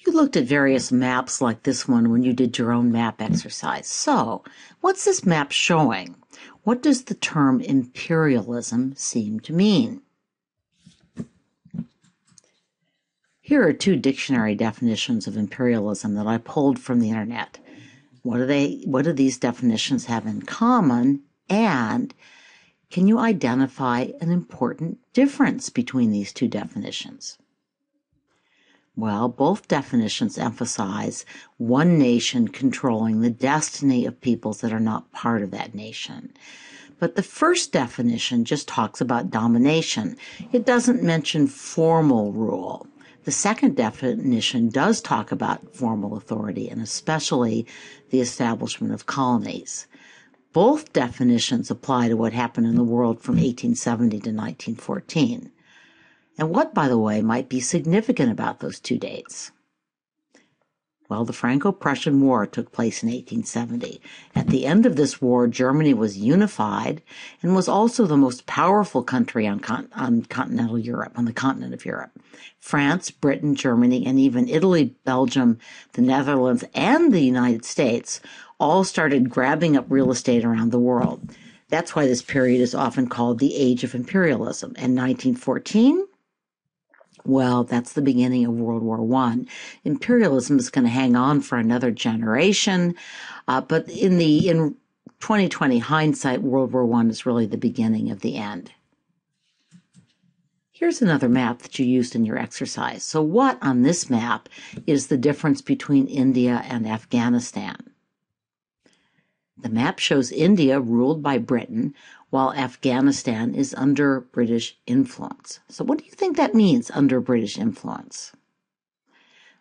You looked at various maps like this one when you did your own map exercise. So, what's this map showing? What does the term imperialism seem to mean? Here are two dictionary definitions of imperialism that I pulled from the internet. What do these definitions have in common? And can you identify an important difference between these two definitions? Well, both definitions emphasize one nation controlling the destiny of peoples that are not part of that nation. But the first definition just talks about domination. It doesn't mention formal rule. The second definition does talk about formal authority, and especially the establishment of colonies. Both definitions apply to what happened in the world from 1870 to 1914. And what, by the way, might be significant about those two dates? Well, the Franco-Prussian War took place in 1870. At the end of this war, Germany was unified and was also the most powerful country on continental Europe, on the continent of Europe. France, Britain, Germany, and even Italy, Belgium, the Netherlands, and the United States all started grabbing up real estate around the world. That's why this period is often called the Age of Imperialism. And 1914? Well, that's the beginning of World War I. Imperialism is going to hang on for another generation, but in 2020 hindsight, World War I is really the beginning of the end. Here's another map that you used in your exercise. So what on this map is the difference between India and Afghanistan? The map shows India ruled by Britain, while Afghanistan is under British influence. So what do you think that means, under British influence?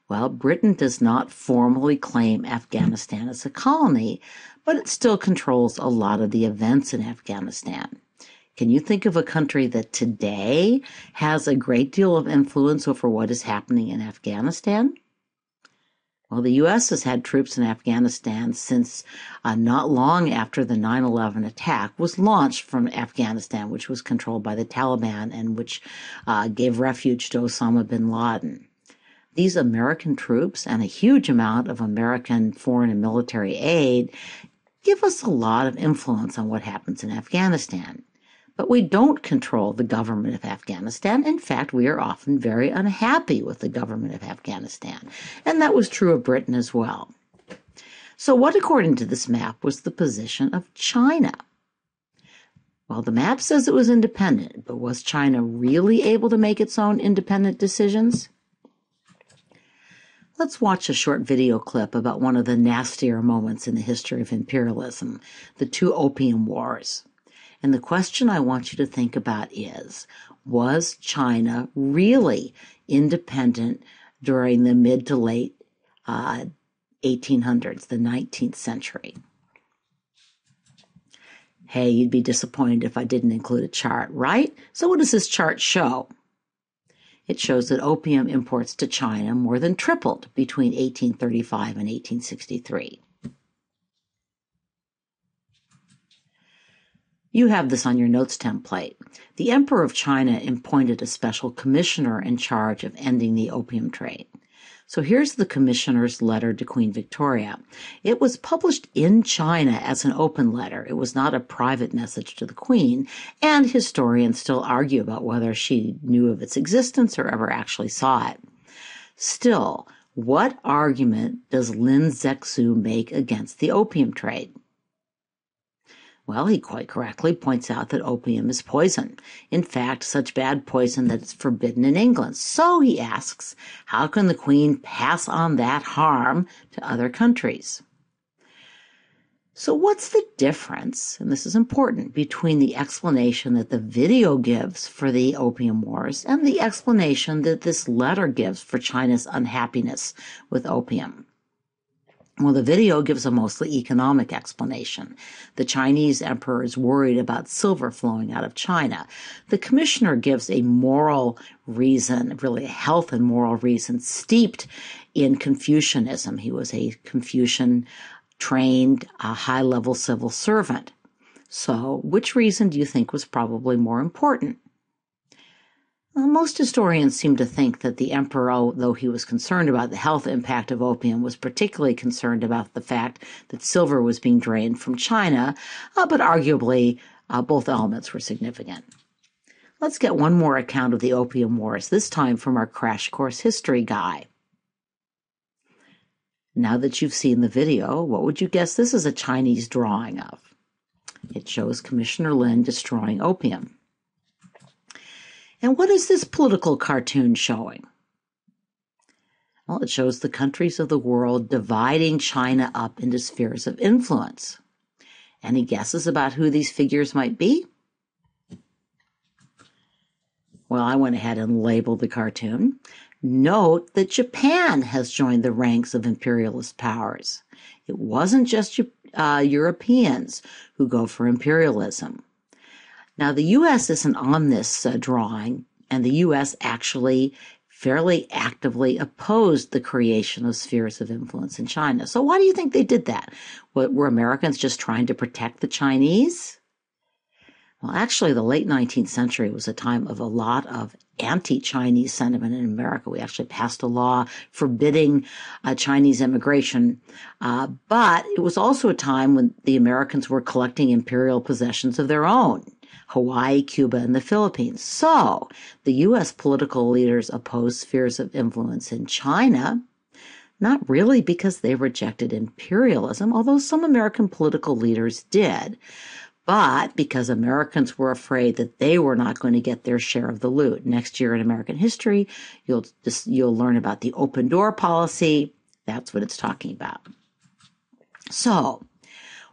Well, Britain does not formally claim Afghanistan as a colony, but it still controls a lot of the events in Afghanistan. Can you think of a country that today has a great deal of influence over what is happening in Afghanistan? Well, the U.S. has had troops in Afghanistan since not long after the 9/11 attack was launched from Afghanistan, which was controlled by the Taliban and which gave refuge to Osama bin Laden. These American troops and a huge amount of American foreign and military aid give us a lot of influence on what happens in Afghanistan. But we don't control the government of Afghanistan. In fact, we are often very unhappy with the government of Afghanistan. And that was true of Britain as well. So what, according to this map, was the position of China? Well, the map says it was independent, but was China really able to make its own independent decisions? Let's watch a short video clip about one of the nastier moments in the history of imperialism, the two Opium Wars. And the question I want you to think about is, was China really independent during the mid to late 1800s, the 19th century? Hey, you'd be disappointed if I didn't include a chart, right? So what does this chart show? It shows that opium imports to China more than tripled between 1835 and 1863. You have this on your notes template. The Emperor of China appointed a special commissioner in charge of ending the opium trade. So here's the commissioner's letter to Queen Victoria. It was published in China as an open letter. It was not a private message to the Queen, and historians still argue about whether she knew of its existence or ever actually saw it. Still, what argument does Lin Zexu make against the opium trade? Well, he quite correctly points out that opium is poison. In fact, such bad poison that it's forbidden in England. So he asks, how can the Queen pass on that harm to other countries? So what's the difference, and this is important, between the explanation that the video gives for the Opium Wars and the explanation that this letter gives for China's unhappiness with opium? Well, the video gives a mostly economic explanation. The Chinese emperor is worried about silver flowing out of China. The commissioner gives a moral reason, really a health and moral reason, steeped in Confucianism. He was a Confucian-trained, high-level civil servant. So, which reason do you think was probably more important? Well, most historians seem to think that the emperor, although he was concerned about the health impact of opium, was particularly concerned about the fact that silver was being drained from China, but arguably both elements were significant. Let's get one more account of the Opium Wars, this time from our Crash Course History guy. Now that you've seen the video, what would you guess this is a Chinese drawing of? It shows Commissioner Lin destroying opium. And what is this political cartoon showing? Well, it shows the countries of the world dividing China up into spheres of influence. Any guesses about who these figures might be? Well, I went ahead and labeled the cartoon. Note that Japan has joined the ranks of imperialist powers. It wasn't just Europeans who go for imperialism. Now, the U.S. isn't on this drawing, and the U.S. actually fairly actively opposed the creation of spheres of influence in China. So why do you think they did that? Were Americans just trying to protect the Chinese? Well, actually, the late 19th century was a time of a lot of anti-Chinese sentiment in America. We actually passed a law forbidding Chinese immigration, but it was also a time when the Americans were collecting imperial possessions of their own, Hawaii, Cuba, and the Philippines. So the U.S. political leaders opposed spheres of influence in China, not really because they rejected imperialism, although some American political leaders did, but because Americans were afraid that they were not going to get their share of the loot. Next year in American history, you'll learn about the open door policy. That's what it's talking about. So,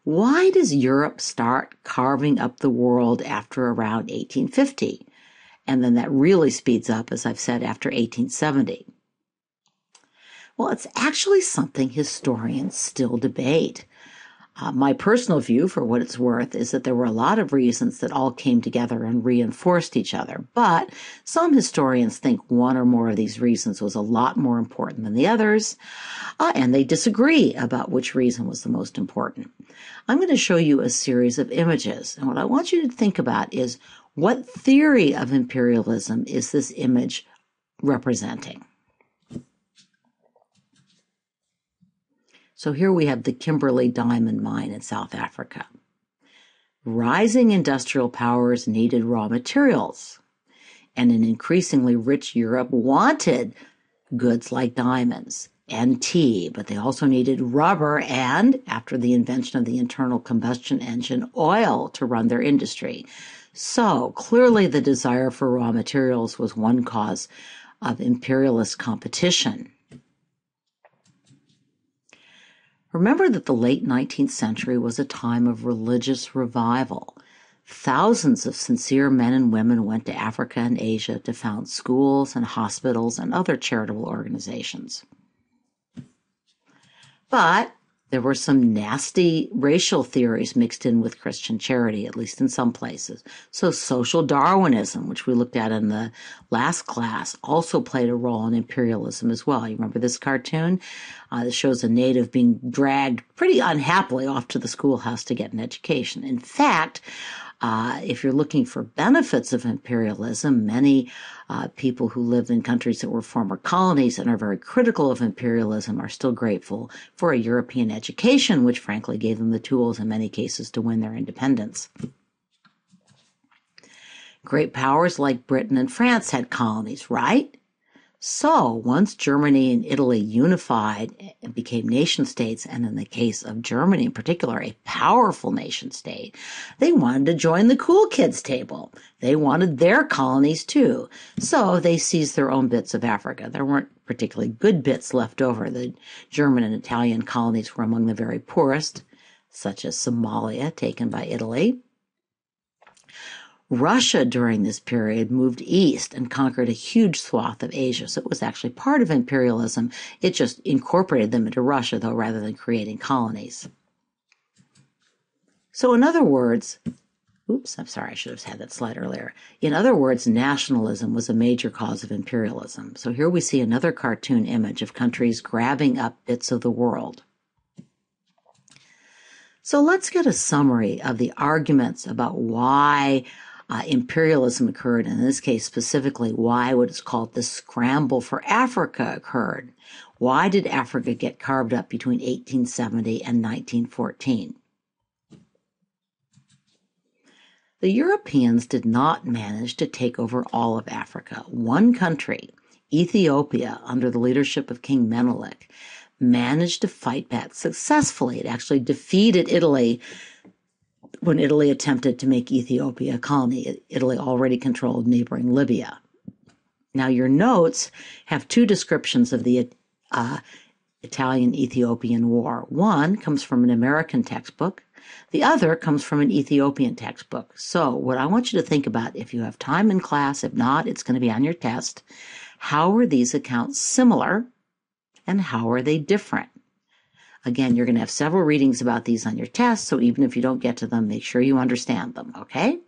why does Europe start carving up the world after around 1850? And then that really speeds up, as I've said, after 1870. Well, it's actually something historians still debate. My personal view, for what it's worth, is that there were a lot of reasons that all came together and reinforced each other. But some historians think one or more of these reasons was a lot more important than the others, and they disagree about which reason was the most important. I'm going to show you a series of images, and what I want you to think about is what theory of imperialism is this image representing? So here we have the Kimberley diamond mine in South Africa. Rising industrial powers needed raw materials, and an increasingly rich Europe wanted goods like diamonds and tea, but they also needed rubber and, after the invention of the internal combustion engine, oil to run their industry. So clearly the desire for raw materials was one cause of imperialist competition. Remember that the late 19th century was a time of religious revival. Thousands of sincere men and women went to Africa and Asia to found schools and hospitals and other charitable organizations. But there were some nasty racial theories mixed in with Christian charity, at least in some places. So social Darwinism, which we looked at in the last class, also played a role in imperialism as well. You remember this cartoon? This shows a native being dragged pretty unhappily off to the schoolhouse to get an education. In fact, if you're looking for benefits of imperialism, many people who lived in countries that were former colonies and are very critical of imperialism are still grateful for a European education, which frankly gave them the tools in many cases to win their independence. Great powers like Britain and France had colonies, right? So once Germany and Italy unified and became nation states, and in the case of Germany in particular, a powerful nation state, they wanted to join the cool kids table. They wanted their colonies too. So they seized their own bits of Africa. There weren't particularly good bits left over. The German and Italian colonies were among the very poorest, such as Somalia, taken by Italy. Russia during this period moved east and conquered a huge swath of Asia. So it was actually part of imperialism. It just incorporated them into Russia, though, rather than creating colonies. So in other words, I'm sorry, I should have had that slide earlier. In other words, nationalism was a major cause of imperialism. So here we see another cartoon image of countries grabbing up bits of the world. So let's get a summary of the arguments about why imperialism occurred, and in this case specifically, why what is called the scramble for Africa occurred. Why did Africa get carved up between 1870 and 1914? The Europeans did not manage to take over all of Africa. One country, Ethiopia, under the leadership of King Menelik, managed to fight back successfully. It actually defeated Italy when Italy attempted to make Ethiopia a colony. Italy already controlled neighboring Libya. Now, your notes have two descriptions of the Italian-Ethiopian War. One comes from an American textbook. The other comes from an Ethiopian textbook. So what I want you to think about, if you have time in class, if not, it's going to be on your test, how are these accounts similar and how are they different? Again, you're going to have several readings about these on your test, so even if you don't get to them, make sure you understand them, okay?